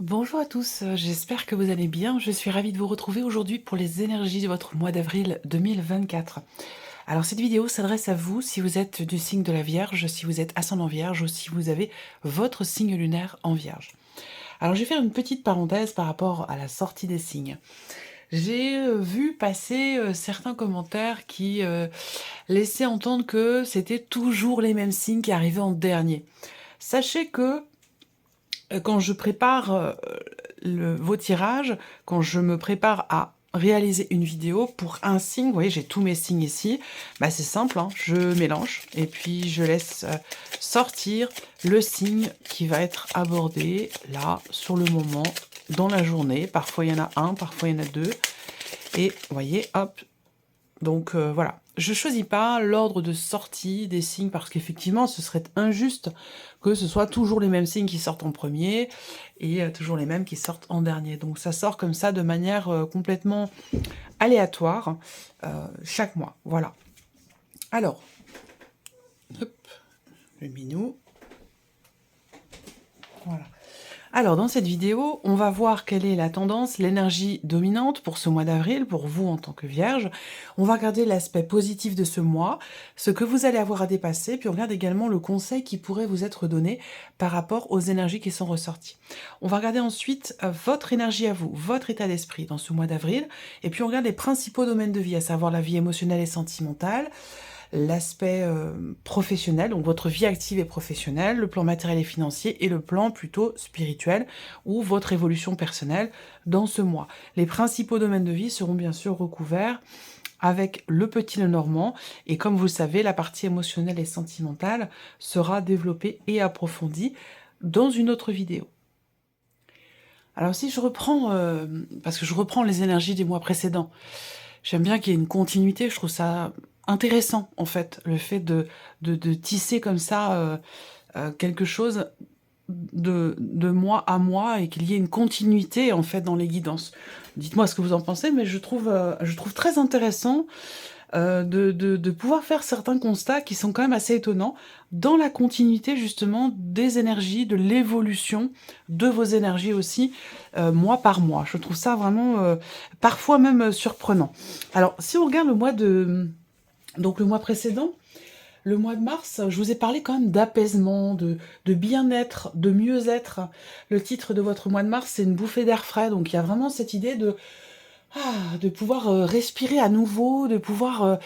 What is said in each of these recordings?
Bonjour à tous, j'espère que vous allez bien. Je suis ravie de vous retrouver aujourd'hui pour les énergies de votre mois d'avril 2024. Alors cette vidéo s'adresse à vous si vous êtes du signe de la Vierge, si vous êtes ascendant Vierge ou si vous avez votre signe lunaire en Vierge. Alors je vais faire une petite parenthèse par rapport à la sortie des signes. J'ai vu passer certains commentaires qui laissaient entendre que c'était toujours les mêmes signes qui arrivaient en dernier. Sachez que quand je prépare vos tirages, quand je me prépare à réaliser une vidéo pour un signe, vous voyez, j'ai tous mes signes ici, bah c'est simple, hein, je mélange et puis je laisse sortir le signe qui va être abordé là, sur le moment, dans la journée. Parfois il y en a un, parfois il y en a deux. Et vous voyez, hop, donc voilà, je choisis pas l'ordre de sortie des signes parce qu'effectivement ce serait injuste que ce soit toujours les mêmes signes qui sortent en premier et toujours les mêmes qui sortent en dernier. Donc ça sort comme ça de manière complètement aléatoire chaque mois. Voilà. Alors, hop, le minou. Voilà. Alors, dans cette vidéo, on va voir quelle est la tendance, l'énergie dominante pour ce mois d'avril, pour vous en tant que Vierge. On va regarder l'aspect positif de ce mois, ce que vous allez avoir à dépasser, puis on regarde également le conseil qui pourrait vous être donné par rapport aux énergies qui sont ressorties. On va regarder ensuite votre énergie à vous, votre état d'esprit dans ce mois d'avril, et puis on regarde les principaux domaines de vie, à savoir la vie émotionnelle et sentimentale, l'aspect professionnel, donc votre vie active et professionnelle, le plan matériel et financier et le plan plutôt spirituel ou votre évolution personnelle dans ce mois. Les principaux domaines de vie seront bien sûr recouverts avec le petit Lenormand et comme vous le savez, la partie émotionnelle et sentimentale sera développée et approfondie dans une autre vidéo. Alors si je reprends, parce que je reprends les énergies des mois précédents, j'aime bien qu'il y ait une continuité, je trouve ça intéressant en fait, le fait de tisser comme ça quelque chose de mois à mois et qu'il y ait une continuité en fait dans les guidances. Dites-moi ce que vous en pensez, mais je trouve très intéressant de pouvoir faire certains constats qui sont quand même assez étonnants dans la continuité justement des énergies, de l'évolution de vos énergies aussi, mois par mois. Je trouve ça vraiment parfois même surprenant. Alors, si on regarde le mois donc le mois précédent, le mois de mars, je vous ai parlé quand même d'apaisement, de bien-être, de mieux-être. Le titre de votre mois de mars, c'est une bouffée d'air frais, donc il y a vraiment cette idée de pouvoir respirer à nouveau, de pouvoir...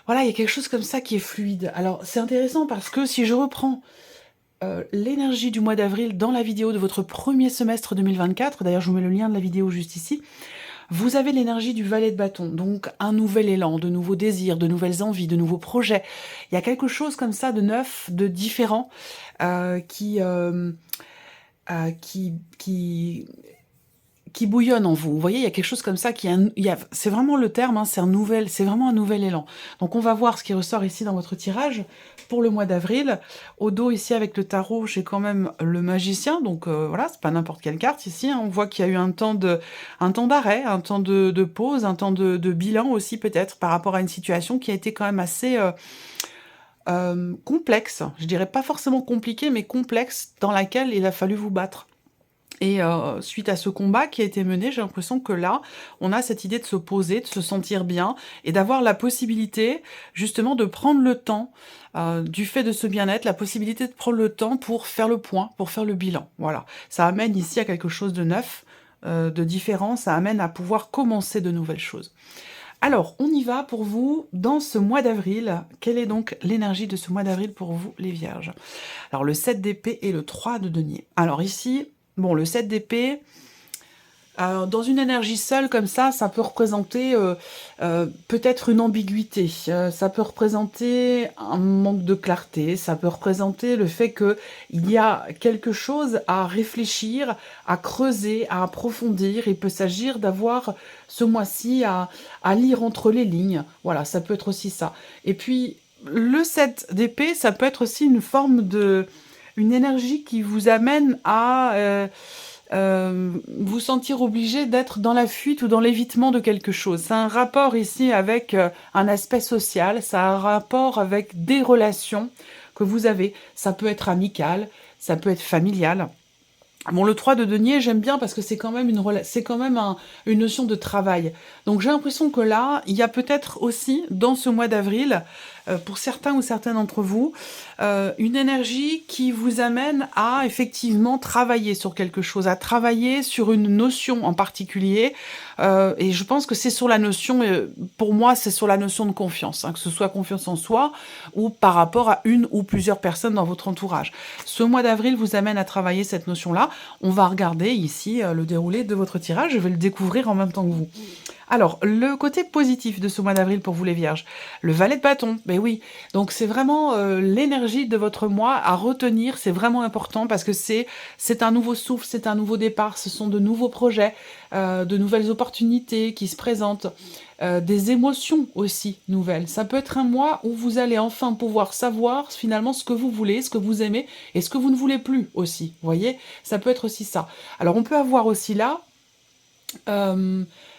voilà, il y a quelque chose comme ça qui est fluide. Alors, c'est intéressant parce que si je reprends l'énergie du mois d'avril dans la vidéo de votre premier semestre 2024, d'ailleurs je vous mets le lien de la vidéo juste ici, vous avez l'énergie du valet de bâton, donc un nouvel élan, de nouveaux désirs, de nouvelles envies, de nouveaux projets. Il y a quelque chose comme ça de neuf, de différent, qui bouillonne en vous. Vous voyez, il y a quelque chose comme ça c'est vraiment le terme, hein, c'est vraiment un nouvel élan. Donc on va voir ce qui ressort ici dans votre tirage pour le mois d'avril. Au dos ici avec le tarot, j'ai quand même le magicien, donc voilà, c'est pas n'importe quelle carte ici, hein. On voit qu'il y a eu un temps d'arrêt, un temps de pause, un temps de bilan aussi peut-être par rapport à une situation qui a été quand même assez complexe. Je dirais pas forcément compliquée, mais complexe, dans laquelle il a fallu vous battre. Et suite à ce combat qui a été mené, j'ai l'impression que là, on a cette idée de se poser, de se sentir bien, et d'avoir la possibilité, justement, de prendre le temps, du fait de ce bien-être, la possibilité de prendre le temps pour faire le point, pour faire le bilan. Voilà. Ça amène ici à quelque chose de neuf, de différent, ça amène à pouvoir commencer de nouvelles choses. Alors, on y va pour vous dans ce mois d'avril. Quelle est donc l'énergie de ce mois d'avril pour vous, les Vierges? Alors, le 7 d'épée et le 3 de denier. Alors ici... Bon, le 7 d'épée, dans une énergie seule comme ça peut représenter peut-être une ambiguïté, ça peut représenter un manque de clarté, ça peut représenter le fait qu'il y a quelque chose à réfléchir, à creuser, à approfondir. Il peut s'agir d'avoir ce mois-ci à lire entre les lignes. Voilà, ça peut être aussi ça. Et puis, le 7 d'épée, ça peut être aussi une forme une énergie qui vous amène à vous sentir obligé d'être dans la fuite ou dans l'évitement de quelque chose. C'est un rapport ici avec un aspect social, ça a un rapport avec des relations que vous avez. Ça peut être amical, ça peut être familial. Bon, le 3 de denier, j'aime bien parce que c'est quand même c'est quand même une notion de travail. Donc j'ai l'impression que là, il y a peut-être aussi, dans ce mois d'avril, pour certains ou certaines d'entre vous, une énergie qui vous amène à effectivement travailler sur quelque chose, à travailler sur une notion en particulier. Et je pense que c'est sur la notion, pour moi, c'est sur la notion de confiance, hein, que ce soit confiance en soi ou par rapport à une ou plusieurs personnes dans votre entourage. Ce mois d'avril vous amène à travailler cette notion-là. On va regarder ici le déroulé de votre tirage. Je vais le découvrir en même temps que vous. Alors, le côté positif de ce mois d'avril pour vous les vierges, le valet de bâton, ben oui. Donc c'est vraiment l'énergie de votre mois à retenir, c'est vraiment important parce que c'est un nouveau souffle, c'est un nouveau départ, ce sont de nouveaux projets, de nouvelles opportunités qui se présentent, des émotions aussi nouvelles. Ça peut être un mois où vous allez enfin pouvoir savoir finalement ce que vous voulez, ce que vous aimez et ce que vous ne voulez plus aussi, vous voyez. Ça peut être aussi ça. Alors on peut avoir aussi là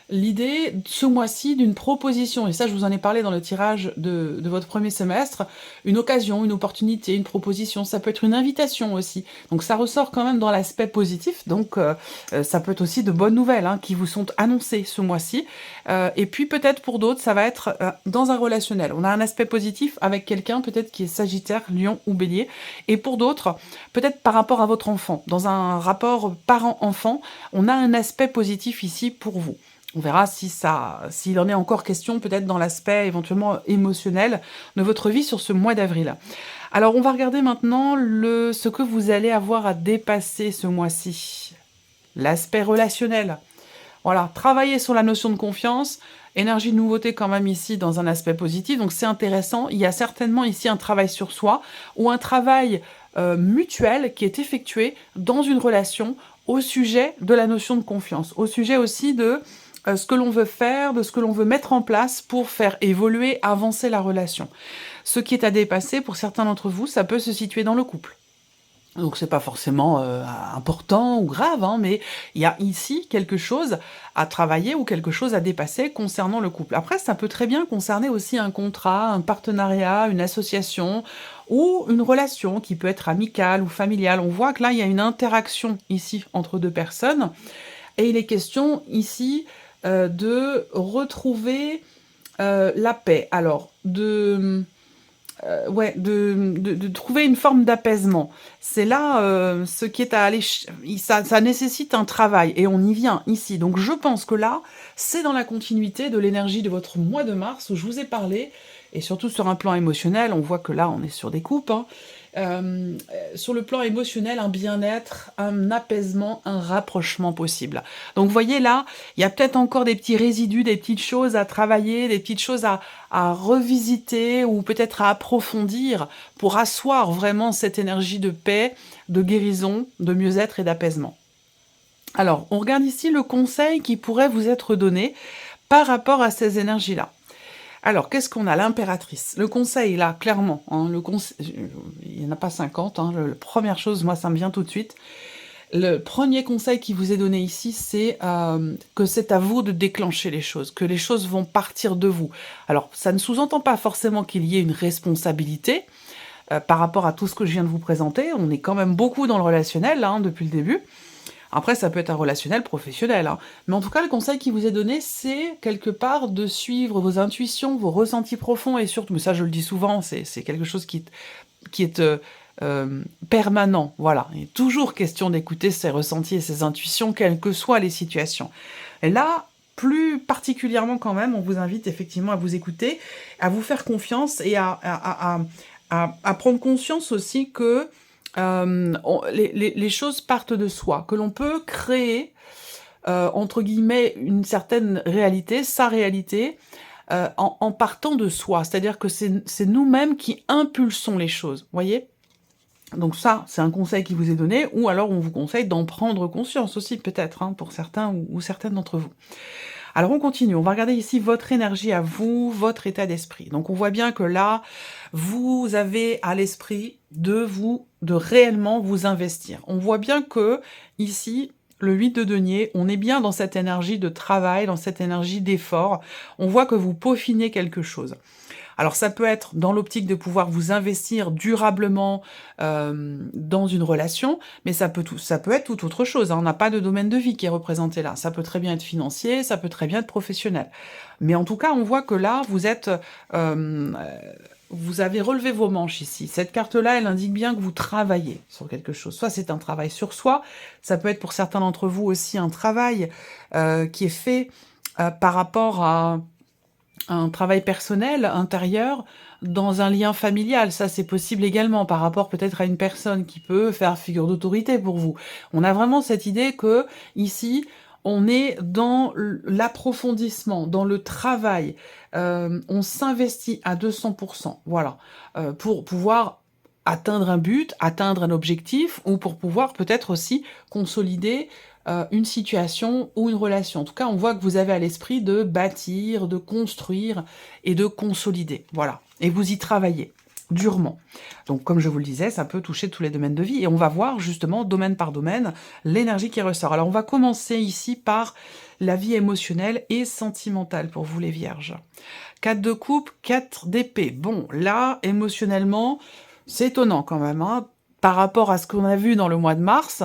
l'idée, ce mois-ci, d'une proposition, et ça je vous en ai parlé dans le tirage de votre premier semestre, une occasion, une opportunité, une proposition, ça peut être une invitation aussi. Donc ça ressort quand même dans l'aspect positif, donc ça peut être aussi de bonnes nouvelles hein, qui vous sont annoncées ce mois-ci. Et puis peut-être pour d'autres, ça va être dans un relationnel. On a un aspect positif avec quelqu'un peut-être qui est Sagittaire, Lion ou Bélier, et pour d'autres, peut-être par rapport à votre enfant. Dans un rapport parent-enfant, on a un aspect positif ici pour vous. On verra s'il en est encore question, peut-être dans l'aspect éventuellement émotionnel de votre vie sur ce mois d'avril. Alors, on va regarder maintenant ce que vous allez avoir à dépasser ce mois-ci. L'aspect relationnel. Voilà, travailler sur la notion de confiance, énergie de nouveauté quand même ici dans un aspect positif, donc c'est intéressant. Il y a certainement ici un travail sur soi ou un travail mutuel qui est effectué dans une relation au sujet de la notion de confiance, au sujet aussi de ce que l'on veut faire, de ce que l'on veut mettre en place pour faire évoluer, avancer la relation. Ce qui est à dépasser, pour certains d'entre vous, ça peut se situer dans le couple. Donc c'est pas forcément important ou grave, hein, mais il y a ici quelque chose à travailler ou quelque chose à dépasser concernant le couple. Après, ça peut très bien concerner aussi un contrat, un partenariat, une association ou une relation qui peut être amicale ou familiale. On voit que là, il y a une interaction ici entre deux personnes et il est question ici de retrouver la paix. Alors, de trouver une forme d'apaisement. C'est là ce qui est à aller... Ça nécessite un travail, et on y vient ici. Donc je pense que là, c'est dans la continuité de l'énergie de votre mois de mars, où je vous ai parlé, et surtout sur un plan émotionnel, on voit que là, on est sur des coupes, hein. Sur le plan émotionnel, un bien-être, un apaisement, un rapprochement possible. Donc vous voyez là, il y a peut-être encore des petits résidus, des petites choses à travailler, des petites choses à revisiter ou peut-être à approfondir pour asseoir vraiment cette énergie de paix, de guérison, de mieux-être et d'apaisement. Alors, on regarde ici le conseil qui pourrait vous être donné par rapport à ces énergies-là. Alors, qu'est-ce qu'on a? L'impératrice. Le conseil, là, clairement, hein, il n'y en a pas 50. Hein, la première chose, moi, ça me vient tout de suite. Le premier conseil qui vous est donné ici, c'est que c'est à vous de déclencher les choses, que les choses vont partir de vous. Alors, ça ne sous-entend pas forcément qu'il y ait une responsabilité par rapport à tout ce que je viens de vous présenter. On est quand même beaucoup dans le relationnel, là, hein, depuis le début. Après, ça peut être un relationnel professionnel, hein. Mais en tout cas, le conseil qui vous est donné, c'est quelque part de suivre vos intuitions, vos ressentis profonds, et surtout, mais ça je le dis souvent, c'est quelque chose qui est permanent, voilà. Il est toujours question d'écouter ses ressentis et ses intuitions, quelles que soient les situations. Et là, plus particulièrement quand même, on vous invite effectivement à vous écouter, à vous faire confiance et à prendre conscience aussi que les choses partent de soi, que l'on peut créer, entre guillemets, une certaine réalité, sa réalité, en partant de soi. C'est-à-dire que c'est nous-mêmes qui impulsons les choses, voyez? Donc ça, c'est un conseil qui vous est donné, ou alors on vous conseille d'en prendre conscience aussi, peut-être, hein, pour certains ou certaines d'entre vous. Alors on continue, on va regarder ici votre énergie à vous, votre état d'esprit. Donc on voit bien que là, vous avez à l'esprit de réellement vous investir. On voit bien que ici, le 8 de denier, on est bien dans cette énergie de travail, dans cette énergie d'effort. On voit que vous peaufinez quelque chose. Alors ça peut être dans l'optique de pouvoir vous investir durablement dans une relation, mais ça peut être tout autre chose, hein. On n'a pas de domaine de vie qui est représenté là. Ça peut très bien être financier, ça peut très bien être professionnel. Mais en tout cas, on voit que là, vous avez relevé vos manches ici. Cette carte-là, elle indique bien que vous travaillez sur quelque chose. Soit c'est un travail sur soi, ça peut être pour certains d'entre vous aussi un travail qui est fait par rapport à un travail personnel, intérieur, dans un lien familial. Ça, c'est possible également, par rapport peut-être à une personne qui peut faire figure d'autorité pour vous. On a vraiment cette idée que, ici, on est dans l'approfondissement, dans le travail. On s'investit à 200%, voilà, pour pouvoir atteindre un but, atteindre un objectif, ou pour pouvoir peut-être aussi consolider une situation ou une relation. En tout cas, on voit que vous avez à l'esprit de bâtir, de construire et de consolider. Voilà. Et vous y travaillez durement. Donc, comme je vous le disais, ça peut toucher tous les domaines de vie. Et on va voir justement, domaine par domaine, l'énergie qui ressort. Alors, on va commencer ici par la vie émotionnelle et sentimentale pour vous les vierges. 4 de coupe, 4 d'épée. Bon, là, émotionnellement, c'est étonnant quand même, hein, par rapport à ce qu'on a vu dans le mois de mars.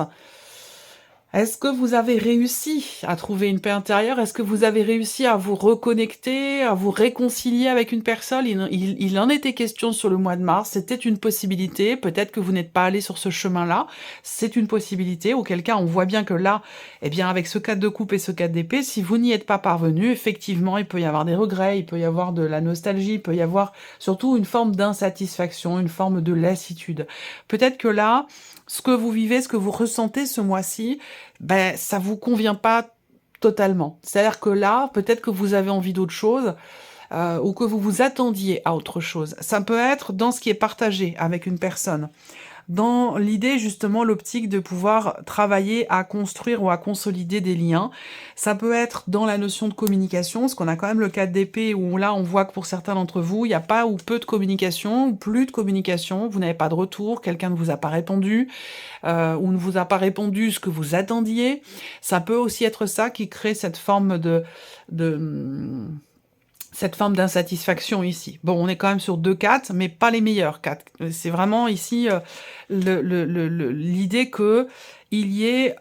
Est-ce que vous avez réussi à trouver une paix intérieure? Est-ce que vous avez réussi à vous reconnecter, à vous réconcilier avec une personne? Il en était question sur le mois de mars, c'était une possibilité. Peut-être que vous n'êtes pas allé sur ce chemin-là, c'est une possibilité. Auquel cas, on voit bien que là, eh bien, avec ce 4 de coupe et ce 4 d'épée, si vous n'y êtes pas parvenu, effectivement, il peut y avoir des regrets, il peut y avoir de la nostalgie, il peut y avoir surtout une forme d'insatisfaction, une forme de lassitude. Peut-être que là, ce que vous vivez, ce que vous ressentez ce mois-ci, ben, ça vous convient pas totalement. C'est-à-dire que là, peut-être que vous avez envie d'autre chose, ou que vous vous attendiez à autre chose. Ça peut être dans ce qui est partagé avec une personne. Dans l'idée, justement, l'optique de pouvoir travailler à construire ou à consolider des liens. Ça peut être dans la notion de communication, parce qu'on a quand même le 4 d'épée où là, on voit que pour certains d'entre vous, il n'y a pas ou peu de communication, ou plus de communication, vous n'avez pas de retour, quelqu'un ne vous a pas répondu, ou ne vous a pas répondu ce que vous attendiez. Ça peut aussi être ça qui crée cette forme cette forme d'insatisfaction ici. Bon, on est quand même sur 2 4, mais pas les meilleurs 4. C'est vraiment ici l'idée que il y ait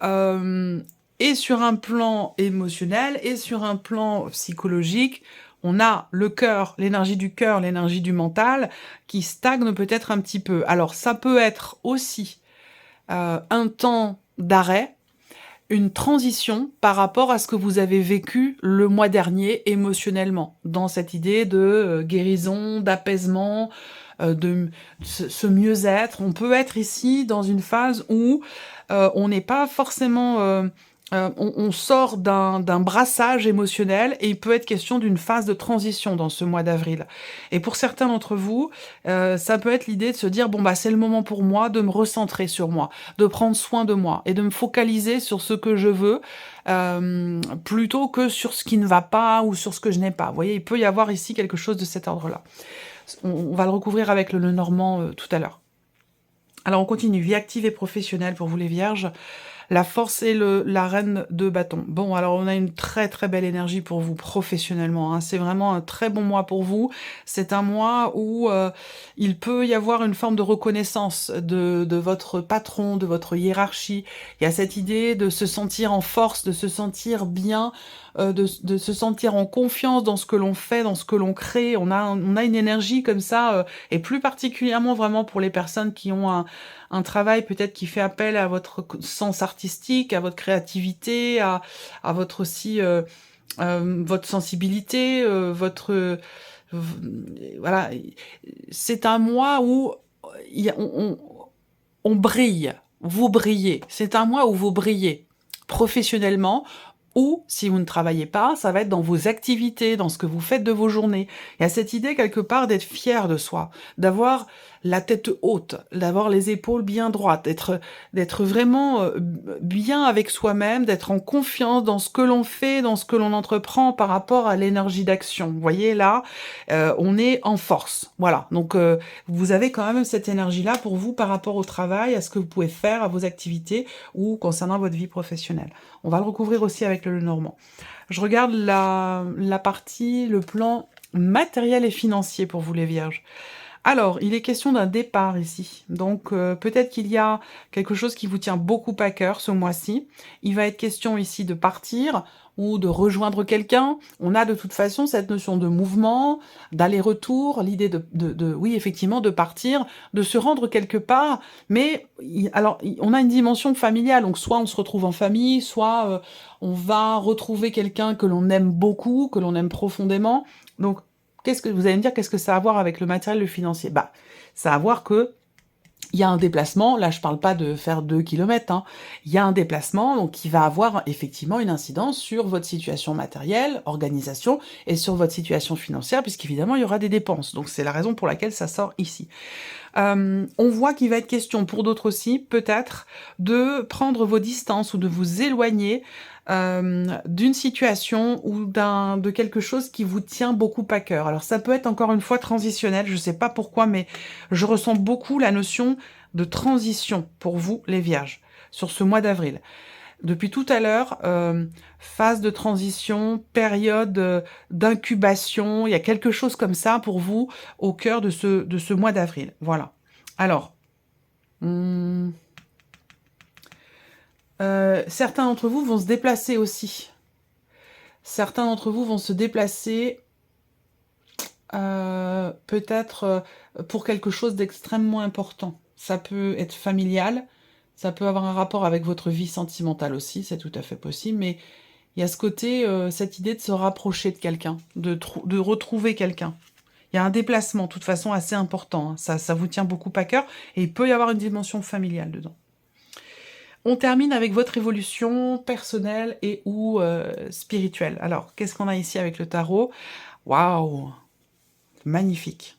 et sur un plan émotionnel et sur un plan psychologique, on a le cœur, l'énergie du mental qui stagne peut-être un petit peu. Alors ça peut être aussi un temps d'arrêt, une transition par rapport à ce que vous avez vécu le mois dernier émotionnellement, dans cette idée de guérison, d'apaisement, de ce mieux-être. On peut être ici dans une phase où on n'est pas forcément... on sort d'un brassage émotionnel et il peut être question d'une phase de transition dans ce mois d'avril. Et pour certains d'entre vous, ça peut être l'idée de se dire, bon bah c'est le moment pour moi de me recentrer sur moi, de prendre soin de moi et de me focaliser sur ce que je veux, plutôt que sur ce qui ne va pas ou sur ce que je n'ai pas. Vous voyez, il peut y avoir ici quelque chose de cet ordre-là. On va le recouvrir avec le Lenormand tout à l'heure. Alors on continue, vie active et professionnelle pour vous les vierges. La force et la reine de bâton. Bon, alors on a une très très belle énergie pour vous professionnellement, hein. C'est vraiment un très bon mois pour vous. C'est un mois où il peut y avoir une forme de reconnaissance de votre patron, de votre hiérarchie. Il y a cette idée de se sentir en force, de se sentir bien, de se sentir en confiance dans ce que l'on fait, dans ce que l'on crée. On a une énergie comme ça, et plus particulièrement vraiment pour les personnes qui ont un travail peut-être qui fait appel à votre sens artistique, à votre créativité, à votre aussi votre sensibilité, voilà. C'est un mois où on brille, vous brillez. C'est un mois où vous brillez professionnellement. Ou, si vous ne travaillez pas, ça va être dans vos activités, dans ce que vous faites de vos journées. Il y a cette idée, quelque part, d'être fier de soi, d'avoir la tête haute, d'avoir les épaules bien droites, d'être vraiment bien avec soi-même, d'être en confiance dans ce que l'on fait, dans ce que l'on entreprend par rapport à l'énergie d'action. Vous voyez, là, on est en force. Voilà. Donc, vous avez quand même cette énergie-là pour vous par rapport au travail, à ce que vous pouvez faire, à vos activités ou concernant votre vie professionnelle. On va le recouvrir aussi avec le Lenormand. Je regarde la partie, le plan matériel et financier pour vous les Vierges. Alors, il est question d'un départ ici. Donc, peut-être qu'il y a quelque chose qui vous tient beaucoup à cœur ce mois-ci. Il va être question ici de partir ou de rejoindre quelqu'un. On a de toute façon cette notion de mouvement, d'aller-retour, l'idée oui, effectivement, de partir, de se rendre quelque part. Mais, alors, on a une dimension familiale. Donc, soit on se retrouve en famille, soit on va retrouver quelqu'un que l'on aime beaucoup, que l'on aime profondément. Donc, vous allez me dire, qu'est-ce que ça a à voir avec le matériel, le financier? Bah, ça a à voir que il y a un déplacement, là je parle pas de faire 2 kilomètres, hein. Il y a un déplacement donc qui va avoir effectivement une incidence sur votre situation matérielle, organisation et sur votre situation financière puisqu'évidemment il y aura des dépenses. Donc c'est la raison pour laquelle ça sort ici. On voit qu'il va être question pour d'autres aussi, peut-être, de prendre vos distances ou de vous éloigner d'une situation ou de quelque chose qui vous tient beaucoup à cœur. Alors ça peut être encore une fois transitionnel, je ne sais pas pourquoi, mais je ressens beaucoup la notion de transition pour vous, les Vierges, sur ce mois d'avril. Depuis tout à l'heure, phase de transition, période d'incubation, il y a quelque chose comme ça pour vous au cœur de ce mois d'avril. Voilà. Alors, certains d'entre vous vont se déplacer aussi. Certains d'entre vous vont se déplacer peut-être pour quelque chose d'extrêmement important. Ça peut être familial, ça peut avoir un rapport avec votre vie sentimentale aussi, c'est tout à fait possible, mais il y a ce côté, cette idée de se rapprocher de quelqu'un, de retrouver quelqu'un. Il y a un déplacement, de toute façon, assez important, hein. Ça vous tient beaucoup à cœur, et il peut y avoir une dimension familiale dedans. On termine avec votre évolution personnelle et ou spirituelle. Alors, qu'est-ce qu'on a ici avec le tarot? Waouh! Magnifique.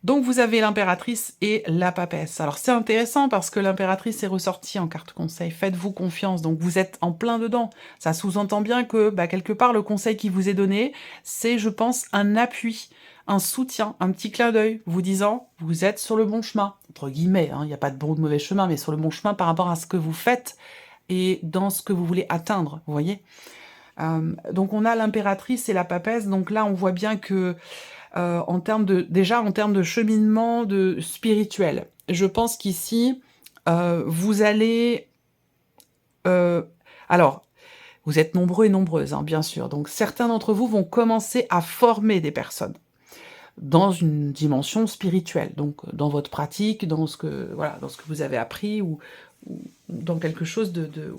Donc vous avez l'impératrice et la papesse. Alors c'est intéressant parce que l'impératrice est ressortie en carte conseil. Faites-vous confiance, donc vous êtes en plein dedans. Ça sous-entend bien que quelque part le conseil qui vous est donné, c'est je pense un appui, un soutien, un petit clin d'œil, vous disant vous êtes sur le bon chemin, entre guillemets, hein, il n'y a pas de bon ou de mauvais chemin, mais sur le bon chemin par rapport à ce que vous faites et dans ce que vous voulez atteindre, vous voyez. Donc on a l'impératrice et la papesse, donc là on voit bien que en termes de cheminement spirituel. Je pense qu'ici, vous allez... alors, vous êtes nombreux et nombreuses, hein, bien sûr. Donc, certains d'entre vous vont commencer à former des personnes dans une dimension spirituelle. Donc, dans votre pratique, dans ce que vous avez appris ou dans quelque chose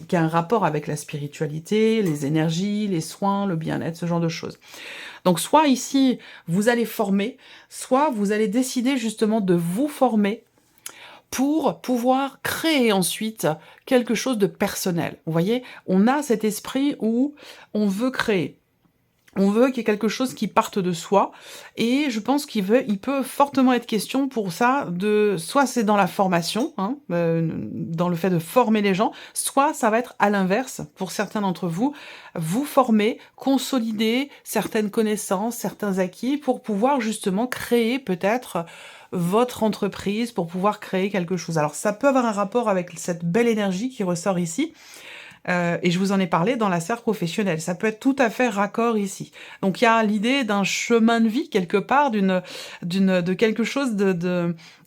qui a un rapport avec la spiritualité, les énergies, les soins, le bien-être, ce genre de choses. Donc soit ici, vous allez former, soit vous allez décider justement de vous former pour pouvoir créer ensuite quelque chose de personnel. Vous voyez, on a cet esprit où on veut créer. On veut qu'il y ait quelque chose qui parte de soi, et je pense il peut fortement être question pour ça soit c'est dans la formation, hein, dans le fait de former les gens, soit ça va être à l'inverse, pour certains d'entre vous, vous former, consolider certaines connaissances, certains acquis, pour pouvoir justement créer peut-être votre entreprise, pour pouvoir créer quelque chose. Alors ça peut avoir un rapport avec cette belle énergie qui ressort ici, et je vous en ai parlé dans la sphère professionnelle. Ça peut être tout à fait raccord ici. Donc il y a l'idée d'un chemin de vie quelque part, de quelque chose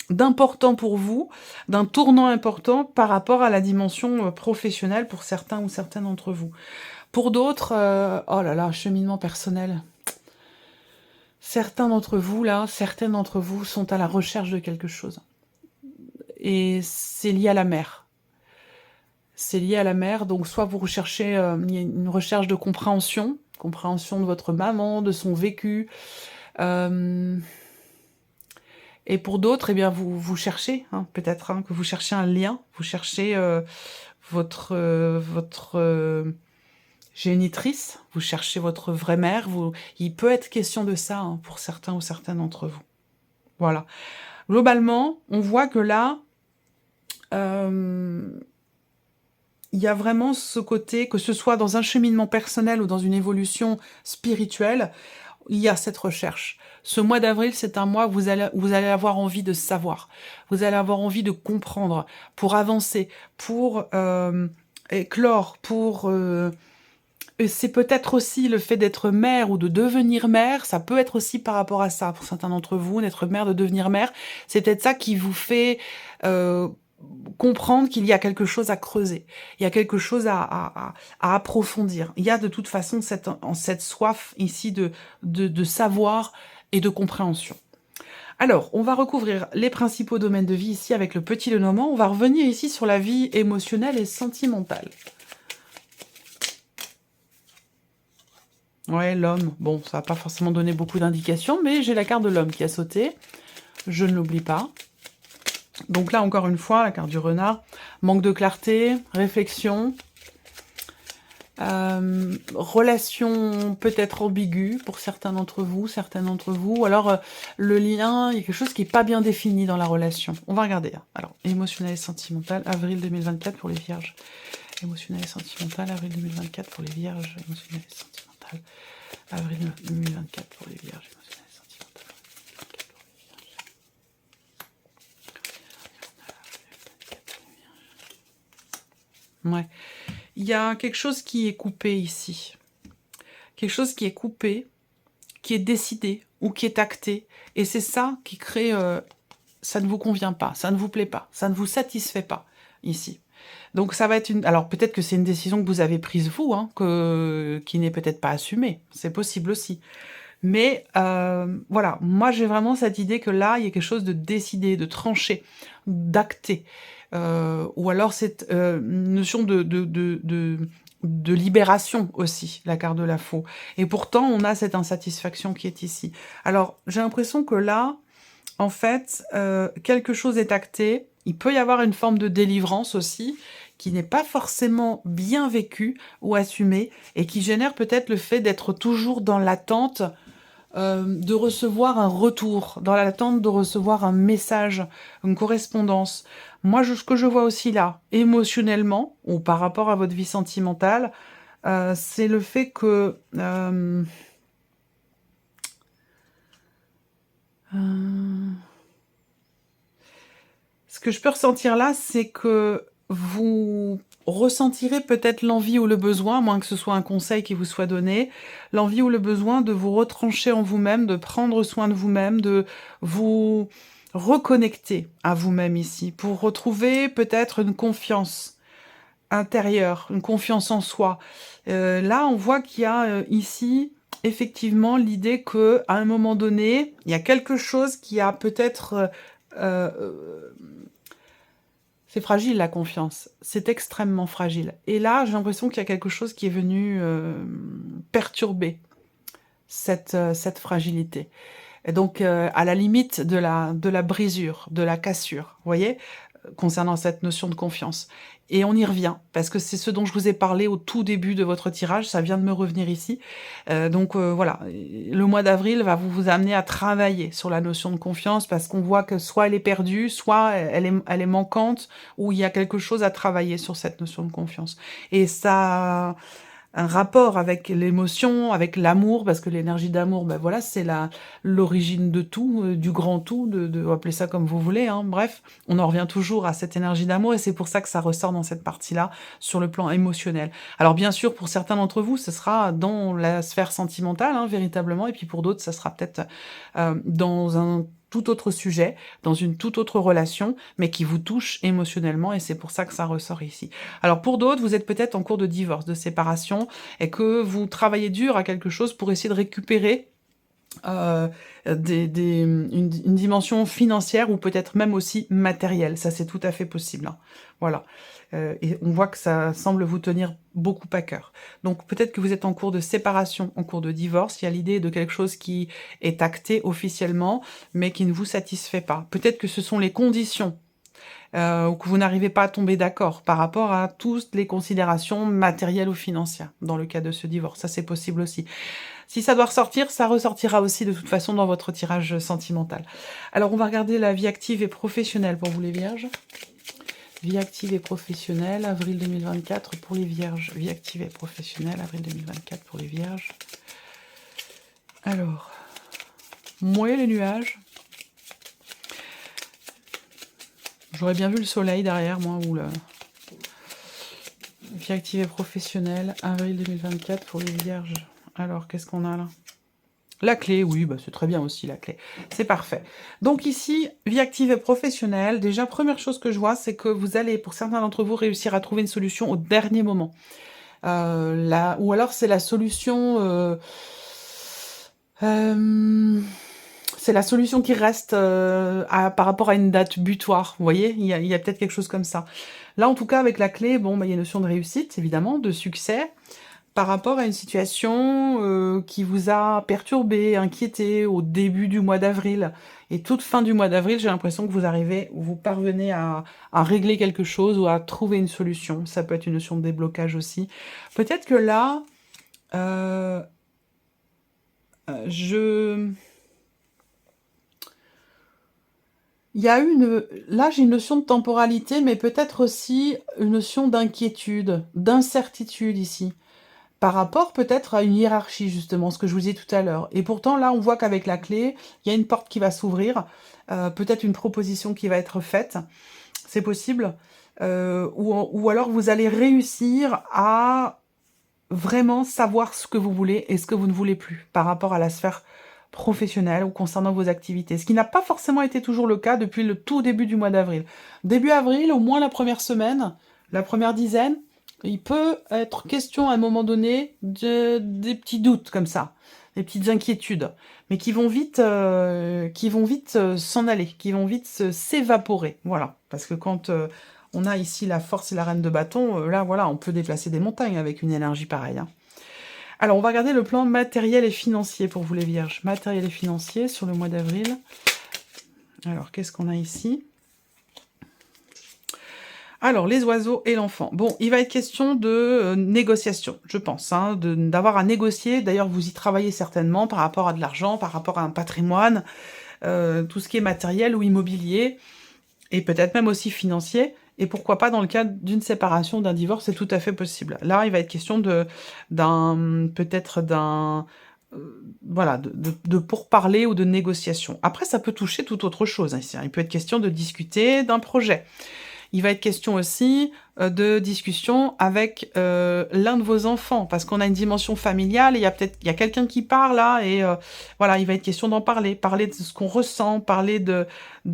d'important pour vous, d'un tournant important par rapport à la dimension professionnelle pour certains ou certaines d'entre vous. Pour d'autres, oh là là, cheminement personnel. Certaines d'entre vous sont à la recherche de quelque chose. Et c'est lié à la mer. C'est lié à la mer, donc soit vous recherchez une recherche de compréhension de votre maman, de son vécu, et pour d'autres, eh bien, vous cherchez, hein, peut-être que vous cherchez un lien, vous cherchez votre génitrice, vous cherchez votre vraie mère, il peut être question de ça, hein, pour certains ou certaines d'entre vous. Voilà. Globalement, on voit que là, il y a vraiment ce côté, que ce soit dans un cheminement personnel ou dans une évolution spirituelle, il y a cette recherche. Ce mois d'avril, c'est un mois où vous allez avoir envie de savoir. Vous allez avoir envie de comprendre, pour avancer, pour éclore, pour c'est peut-être aussi le fait d'être mère ou de devenir mère, ça peut être aussi par rapport à ça, pour certains d'entre vous, d'être mère, de devenir mère. C'est peut-être ça qui vous fait comprendre qu'il y a quelque chose à creuser, il y a quelque chose à approfondir. Il y a de toute façon cette soif ici de savoir et de compréhension. Alors, on va recouvrir les principaux domaines de vie ici avec le petit Lenormand. On va revenir ici sur la vie émotionnelle et sentimentale. Ouais, l'homme. Bon, ça va pas forcément donner beaucoup d'indications, mais j'ai la carte de l'homme qui a sauté. Je ne l'oublie pas. Donc là, encore une fois, la carte du renard. Manque de clarté, réflexion. Relation peut-être ambiguë pour certains d'entre vous, certaines d'entre vous. Ou alors, le lien, il y a quelque chose qui n'est pas bien défini dans la relation. On va regarder. Alors, émotionnel et sentimental, avril 2024 pour les vierges. Émotionnel et sentimental, avril 2024 pour les vierges. Émotionnel et sentimental. Avril 2024 pour les vierges, émotionnel et sentimental. Ouais. Il y a quelque chose qui est coupé ici. Quelque chose qui est coupé, qui est décidé ou qui est acté. Et c'est ça qui crée... ça ne vous convient pas, ça ne vous plaît pas, ça ne vous satisfait pas ici. Donc ça va être une... Alors peut-être que c'est une décision que vous avez prise vous, hein, qui n'est peut-être pas assumée. C'est possible aussi. Mais voilà, moi j'ai vraiment cette idée que là, il y a quelque chose de décidé, de tranché, d'acté. Ou alors cette notion de libération aussi, la carte de la faux. Et pourtant, on a cette insatisfaction qui est ici. Alors, j'ai l'impression que là, en fait, quelque chose est acté. Il peut y avoir une forme de délivrance aussi, qui n'est pas forcément bien vécue ou assumée, et qui génère peut-être le fait d'être toujours dans l'attente de recevoir un retour, dans l'attente de recevoir un message, une correspondance. Moi, ce que je vois aussi là, émotionnellement, ou par rapport à votre vie sentimentale, c'est le fait que... ce que je peux ressentir là, c'est que vous ressentirez peut-être l'envie ou le besoin, à moins que ce soit un conseil qui vous soit donné, l'envie ou le besoin de vous retrancher en vous-même, de prendre soin de vous-même, de vous reconnecter à vous-même ici, pour retrouver peut-être une confiance intérieure, une confiance en soi. Là, on voit qu'il y a ici effectivement l'idée que à un moment donné, il y a quelque chose qui a peut-être c'est fragile la confiance, c'est extrêmement fragile. Et là, j'ai l'impression qu'il y a quelque chose qui est venu perturber cette fragilité. Et donc, à la limite de la brisure, de la cassure, vous voyez, concernant cette notion de confiance. Et on y revient, parce que c'est ce dont je vous ai parlé au tout début de votre tirage, ça vient de me revenir ici. Donc voilà, le mois d'avril va vous amener à travailler sur la notion de confiance, parce qu'on voit que soit elle est perdue, soit elle est manquante, ou il y a quelque chose à travailler sur cette notion de confiance. Et ça... un rapport avec l'émotion, avec l'amour, parce que l'énergie d'amour, ben voilà, c'est l'origine de tout, du grand tout, appelez ça comme vous voulez, hein. Bref, on en revient toujours à cette énergie d'amour, et c'est pour ça que ça ressort dans cette partie-là, sur le plan émotionnel. Alors bien sûr, pour certains d'entre vous, ce sera dans la sphère sentimentale, hein, véritablement, et puis pour d'autres, ça sera peut-être dans un tout autre sujet, dans une toute autre relation, mais qui vous touche émotionnellement, et c'est pour ça que ça ressort ici. Alors pour d'autres, vous êtes peut-être en cours de divorce, de séparation, et que vous travaillez dur à quelque chose pour essayer de récupérer une dimension financière ou peut-être même aussi matérielle. Ça, c'est tout à fait possible, hein. Voilà. Et on voit que ça semble vous tenir beaucoup à cœur. Donc peut-être que vous êtes en cours de séparation, en cours de divorce. Il y a l'idée de quelque chose qui est acté officiellement, mais qui ne vous satisfait pas. Peut-être que ce sont les conditions ou que vous n'arrivez pas à tomber d'accord par rapport à toutes les considérations matérielles ou financières dans le cas de ce divorce. Ça, c'est possible aussi. Si ça doit ressortir, ça ressortira aussi de toute façon dans votre tirage sentimental. Alors, on va regarder la vie active et professionnelle pour vous les vierges. Vie active et professionnelle, avril 2024 pour les vierges. Vie active et professionnelle, avril 2024 pour les vierges. Alors, moi les nuages. J'aurais bien vu le soleil derrière moi, ou Vie active et professionnelle, avril 2024 pour les vierges. Alors, qu'est-ce qu'on a là? La clé, oui, bah c'est très bien aussi la clé. C'est parfait. Donc ici, vie active et professionnelle. Déjà, première chose que je vois, c'est que vous allez, pour certains d'entre vous, réussir à trouver une solution au dernier moment. Ou alors c'est la solution... c'est la solution qui reste par rapport à une date butoir. Vous voyez, il y a peut-être quelque chose comme ça. Là, en tout cas, avec la clé, bon, bah, il y a une notion de réussite, évidemment, de succès, par rapport à une situation qui vous a perturbé, inquiété au début du mois d'avril. Et toute fin du mois d'avril, j'ai l'impression que vous parvenez à régler quelque chose ou à trouver une solution. Ça peut être une notion de déblocage aussi. Peut-être que là, il y a là, j'ai une notion de temporalité, mais peut-être aussi une notion d'inquiétude, d'incertitude ici, par rapport peut-être à une hiérarchie, justement, ce que je vous disais tout à l'heure. Et pourtant, là, on voit qu'avec la clé, il y a une porte qui va s'ouvrir, peut-être une proposition qui va être faite, c'est possible, ou alors vous allez réussir à vraiment savoir ce que vous voulez et ce que vous ne voulez plus par rapport à la sphère professionnelle ou concernant vos activités. Ce qui n'a pas forcément été toujours le cas depuis le tout début du mois d'avril. Début avril, au moins la première semaine, la première dizaine, il peut être question à un moment donné des petits doutes comme ça, des petites inquiétudes, mais qui vont vite s'en aller, qui vont vite s'évaporer. Voilà, parce que quand on a ici la force et la reine de bâton, là voilà, on peut déplacer des montagnes avec une énergie pareille. Hein. Alors, on va regarder le plan matériel et financier pour vous les vierges. Matériel et financier sur le mois d'avril. Alors, qu'est-ce qu'on a ici? Alors, les oiseaux et l'enfant. Bon, il va être question de négociation, je pense, hein, d'avoir à négocier. D'ailleurs, vous y travaillez certainement par rapport à de l'argent, par rapport à un patrimoine, tout ce qui est matériel ou immobilier, et peut-être même aussi financier. Et pourquoi pas dans le cadre d'une séparation, d'un divorce, c'est tout à fait possible. Là, il va être question voilà, de pourparler ou de négociation. Après, ça peut toucher toute autre chose. Hein, ici. Il peut être question de discuter d'un projet. Il va être question aussi de discussion avec l'un de vos enfants, parce qu'on a une dimension familiale, et il y a quelqu'un qui parle là, et voilà, il va être question d'en parler de ce qu'on ressent, parler de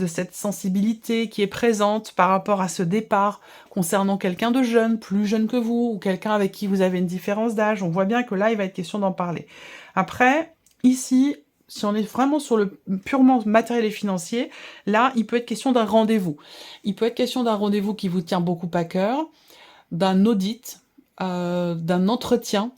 cette sensibilité qui est présente par rapport à ce départ, concernant quelqu'un de jeune, plus jeune que vous, ou quelqu'un avec qui vous avez une différence d'âge. On voit bien que là, il va être question d'en parler. Après, ici, si on est vraiment sur le purement matériel et financier, là, il peut être question d'un rendez-vous. Il peut être question d'un rendez-vous qui vous tient beaucoup à cœur, d'un audit, d'un entretien,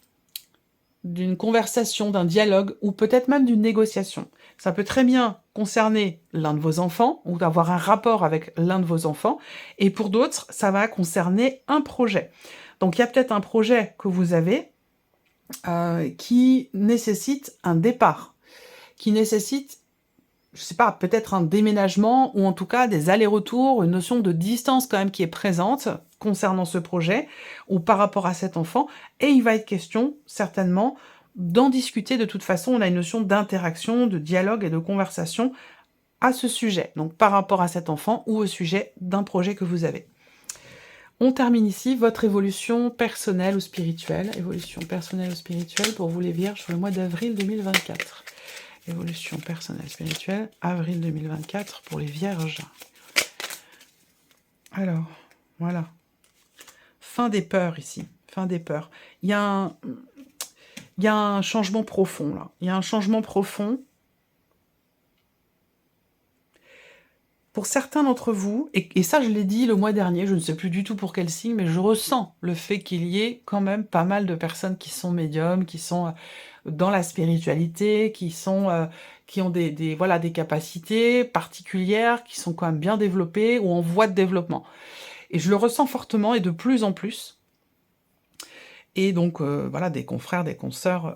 d'une conversation, d'un dialogue, ou peut-être même d'une négociation. Ça peut très bien concerner l'un de vos enfants, ou d'avoir un rapport avec l'un de vos enfants, et pour d'autres, ça va concerner un projet. Donc il y a peut-être un projet que vous avez qui nécessite un départ, qui nécessite, je sais pas, peut-être un déménagement, ou en tout cas des allers-retours, une notion de distance quand même qui est présente concernant ce projet, ou par rapport à cet enfant, et il va être question, certainement, d'en discuter. De toute façon, on a une notion d'interaction, de dialogue et de conversation à ce sujet, donc par rapport à cet enfant, ou au sujet d'un projet que vous avez. On termine ici votre évolution personnelle ou spirituelle. Évolution personnelle ou spirituelle pour vous les vierges sur le mois d'avril 2024. Évolution personnelle spirituelle, avril 2024 pour les vierges. Alors, voilà. Fin des peurs ici. Fin des peurs. Il y a un changement profond là. Il y a un changement profond. Pour certains d'entre vous, et ça je l'ai dit le mois dernier, je ne sais plus du tout pour quel signe, mais je ressens le fait qu'il y ait quand même pas mal de personnes qui sont médiums, qui sont dans la spiritualité, qui ont des capacités particulières, qui sont quand même bien développées ou en voie de développement. Et je le ressens fortement et de plus en plus. Et donc, voilà, des confrères, des consoeurs,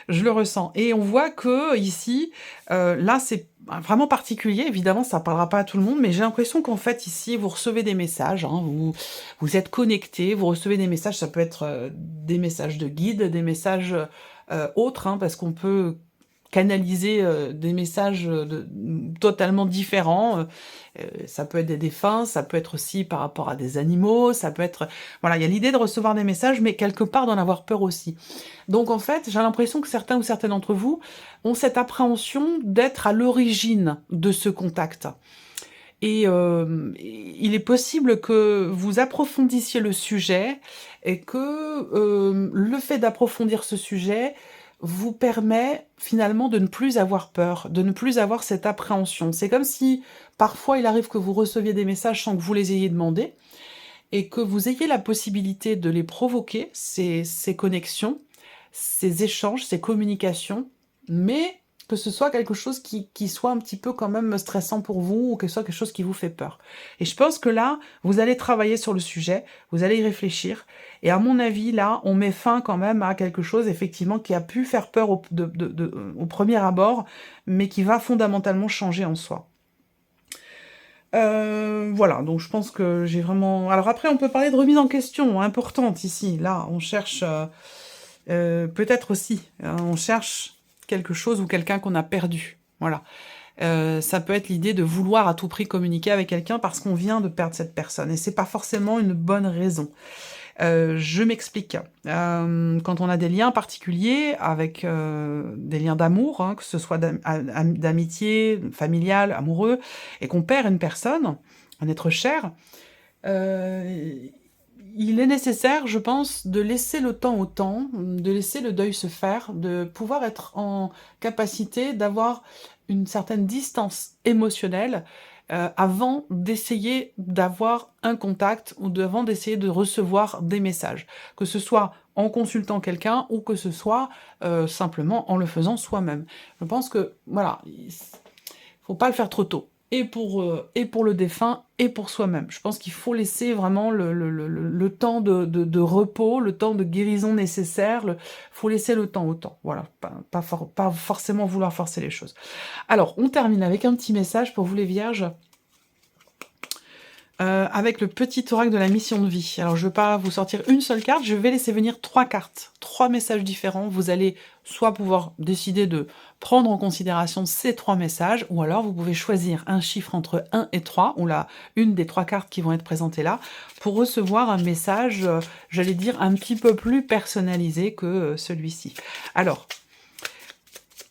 je le ressens. Et on voit que ici, là, c'est vraiment particulier. Évidemment, ça ne parlera pas à tout le monde, mais j'ai l'impression qu'en fait, ici, vous recevez des messages, hein, vous êtes connectés, vous recevez des messages, ça peut être des messages de guide, des messages autres, hein, parce qu'on peut canaliser des messages totalement différents. Ça peut être des défunts, ça peut être aussi par rapport à des animaux, ça peut être... Voilà, il y a l'idée de recevoir des messages, mais quelque part d'en avoir peur aussi. Donc en fait, j'ai l'impression que certains ou certaines d'entre vous ont cette appréhension d'être à l'origine de ce contact. Et il est possible que vous approfondissiez le sujet et que le fait d'approfondir ce sujet vous permet finalement de ne plus avoir peur, de ne plus avoir cette appréhension. C'est comme si parfois il arrive que vous receviez des messages sans que vous les ayez demandés et que vous ayez la possibilité de les provoquer, ces connexions, ces échanges, ces communications, mais que ce soit quelque chose qui soit un petit peu quand même stressant pour vous, ou que ce soit quelque chose qui vous fait peur. Et je pense que là, vous allez travailler sur le sujet, vous allez y réfléchir, et à mon avis, là, on met fin quand même à quelque chose, effectivement, qui a pu faire peur au premier abord, mais qui va fondamentalement changer en soi. Voilà, donc je pense que j'ai vraiment... Alors après, on peut parler de remise en question, importante ici. Là, on cherche... peut-être aussi, hein, on cherche quelque chose ou quelqu'un qu'on a perdu. Voilà. Ça peut être l'idée de vouloir à tout prix communiquer avec quelqu'un parce qu'on vient de perdre cette personne. Et c'est pas forcément une bonne raison. Je m'explique. Quand on a des liens particuliers, avec des liens d'amour, hein, que ce soit d'amitié, familial, amoureux, et qu'on perd une personne, un être cher, il est nécessaire, je pense, de laisser le temps au temps, de laisser le deuil se faire, de pouvoir être en capacité d'avoir une certaine distance émotionnelle avant d'essayer d'avoir un contact ou avant d'essayer de recevoir des messages. Que ce soit en consultant quelqu'un ou que ce soit simplement en le faisant soi-même. Je pense que, voilà, il faut pas le faire trop tôt. Et pour le défunt, et pour soi-même. Je pense qu'il faut laisser vraiment le temps de repos, le temps de guérison nécessaire, faut laisser le temps au temps. Voilà, pas forcément vouloir forcer les choses. Alors, on termine avec un petit message pour vous les vierges, avec le petit oracle de la mission de vie. Alors, je ne vais pas vous sortir une seule carte, je vais laisser venir 3 cartes, 3 messages différents. Vous allez soit pouvoir décider de prendre en considération ces 3 messages, ou alors vous pouvez choisir un chiffre entre 1 et 3, ou une des 3 cartes qui vont être présentées là, pour recevoir un message, j'allais dire, un petit peu plus personnalisé que celui-ci. Alors,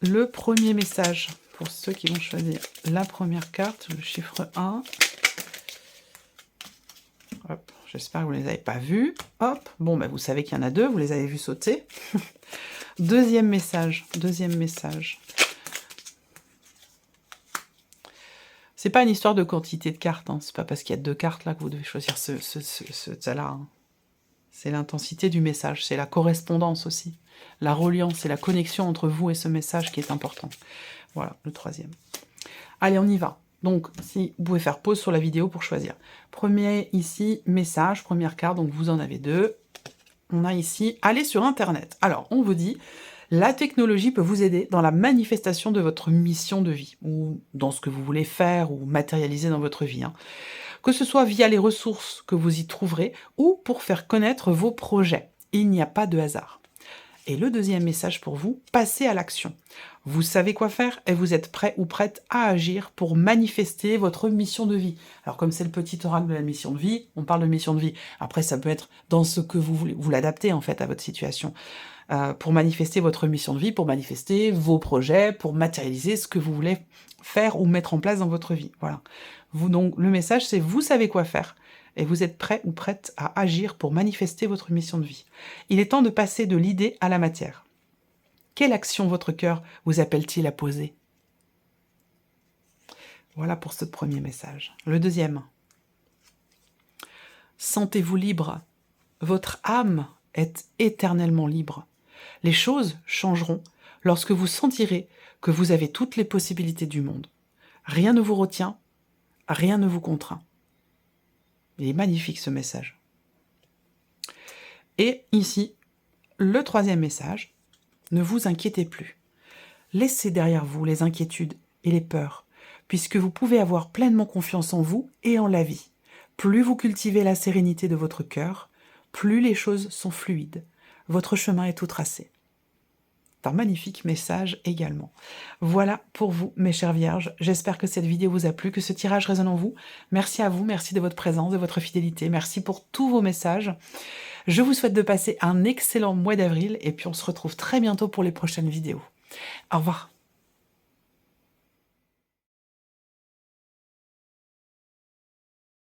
le premier message, pour ceux qui vont choisir la première carte, le chiffre 1... Hop, j'espère que vous ne les avez pas vus. Hop, bon, ben vous savez qu'il y en a 2, vous les avez vus sauter. Deuxième message. C'est pas une histoire de quantité de cartes, hein. C'est pas parce qu'il y a 2 cartes là que vous devez choisir celle-là. Hein. C'est l'intensité du message, c'est la correspondance aussi. La reliance et la connexion entre vous et ce message qui est important. Voilà, le troisième. Allez, on y va. Donc, si vous pouvez faire pause sur la vidéo pour choisir. Premier, ici, message, première carte, donc vous en avez 2. On a ici, aller sur Internet. Alors, on vous dit, la technologie peut vous aider dans la manifestation de votre mission de vie, ou dans ce que vous voulez faire ou matérialiser dans votre vie. Hein. Que ce soit via les ressources que vous y trouverez, ou pour faire connaître vos projets. Il n'y a pas de hasard. Et le deuxième message pour vous, passez à l'action. Vous savez quoi faire et vous êtes prêt ou prête à agir pour manifester votre mission de vie. Alors comme c'est le petit oracle de la mission de vie, on parle de mission de vie. Après ça peut être dans ce que vous voulez, vous l'adaptez en fait à votre situation. Pour manifester votre mission de vie, pour manifester vos projets, pour matérialiser ce que vous voulez faire ou mettre en place dans votre vie. Voilà. Donc le message c'est vous savez quoi faire. Et vous êtes prêt ou prête à agir pour manifester votre mission de vie. Il est temps de passer de l'idée à la matière. Quelle action votre cœur vous appelle-t-il à poser? Voilà pour ce premier message. Le deuxième. Sentez-vous libre. Votre âme est éternellement libre. Les choses changeront lorsque vous sentirez que vous avez toutes les possibilités du monde. Rien ne vous retient, rien ne vous contraint. Il est magnifique ce message. Et ici, le troisième message, ne vous inquiétez plus. Laissez derrière vous les inquiétudes et les peurs, puisque vous pouvez avoir pleinement confiance en vous et en la vie. Plus vous cultivez la sérénité de votre cœur, plus les choses sont fluides. Votre chemin est tout tracé. un magnifique message également. Voilà pour vous, mes chères vierges. J'espère que cette vidéo vous a plu, que ce tirage résonne en vous. Merci à vous, merci de votre présence, de votre fidélité. Merci pour tous vos messages. Je vous souhaite de passer un excellent mois d'avril et puis on se retrouve très bientôt pour les prochaines vidéos. Au revoir.